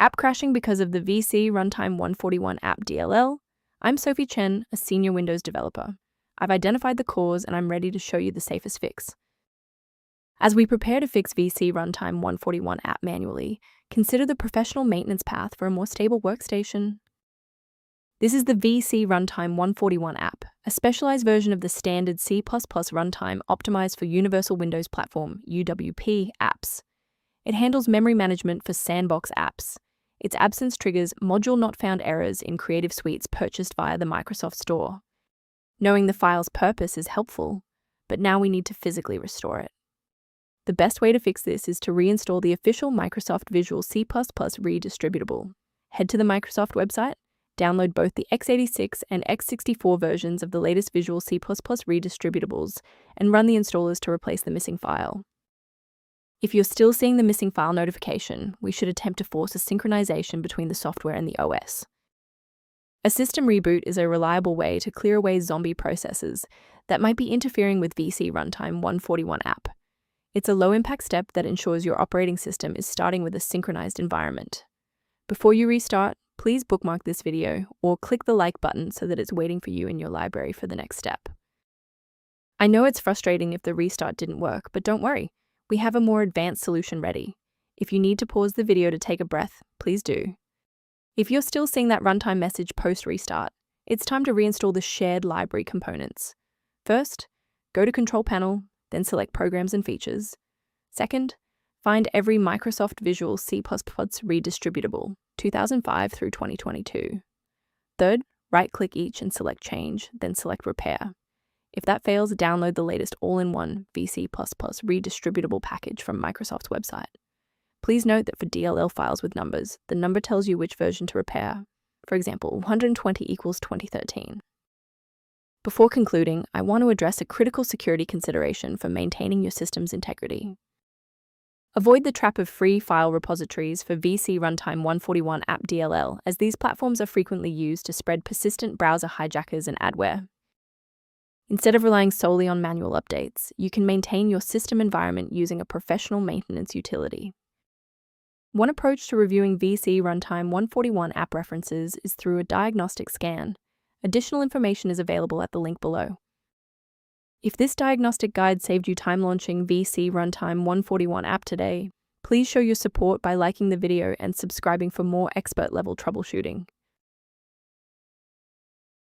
App crashing because of the VC Runtime 141 app DLL. I'm Sophie Chen, a senior Windows developer. I've identified the cause and I'm ready to show you the safest fix. As we prepare to fix VC Runtime 141 app manually, consider the professional maintenance path for a more stable workstation. This is the VC Runtime 141 app, a specialized version of the standard C++ runtime optimized for Universal Windows Platform (UWP) apps. It handles memory management for sandbox apps. Its absence triggers module not found errors in Creative Suites purchased via the Microsoft Store. Knowing the file's purpose is helpful, but now we need to physically restore it. The best way to fix this is to reinstall the official Microsoft Visual C++ redistributable. Head to the Microsoft website, download both the x86 and x64 versions of the latest Visual C++ redistributables, and run the installers to replace the missing file. If you're still seeing the missing file notification, we should attempt to force a synchronization between the software and the OS. A system reboot is a reliable way to clear away zombie processes that might be interfering with VC Runtime 141 app. It's a low-impact step that ensures your operating system is starting with a synchronized environment. Before you restart, please bookmark this video or click the like button so that it's waiting for you in your library for the next step. I know it's frustrating if the restart didn't work, but don't worry. We have a more advanced solution ready. If you need to pause the video to take a breath, please do. If you're still seeing that runtime message post-restart, it's time to reinstall the shared library components. First, go to Control Panel, then select Programs and Features. Second, find every Microsoft Visual C++ redistributable, 2005 through 2022. Third, right-click each and select Change, then select Repair. If that fails, download the latest all-in-one VC++ redistributable package from Microsoft's website. Please note that for DLL files with numbers, the number tells you which version to repair. For example, 120 equals 2013. Before concluding, I want to address a critical security consideration for maintaining your system's integrity. Avoid the trap of free file repositories for VC Runtime 141 app DLL, as these platforms are frequently used to spread persistent browser hijackers and adware. Instead of relying solely on manual updates, you can maintain your system environment using a professional maintenance utility. One approach to reviewing VC Runtime 141 app references is through a diagnostic scan. Additional information is available at the link below. If this diagnostic guide saved you time launching VC Runtime 141 app today, please show your support by liking the video and subscribing for more expert-level troubleshooting.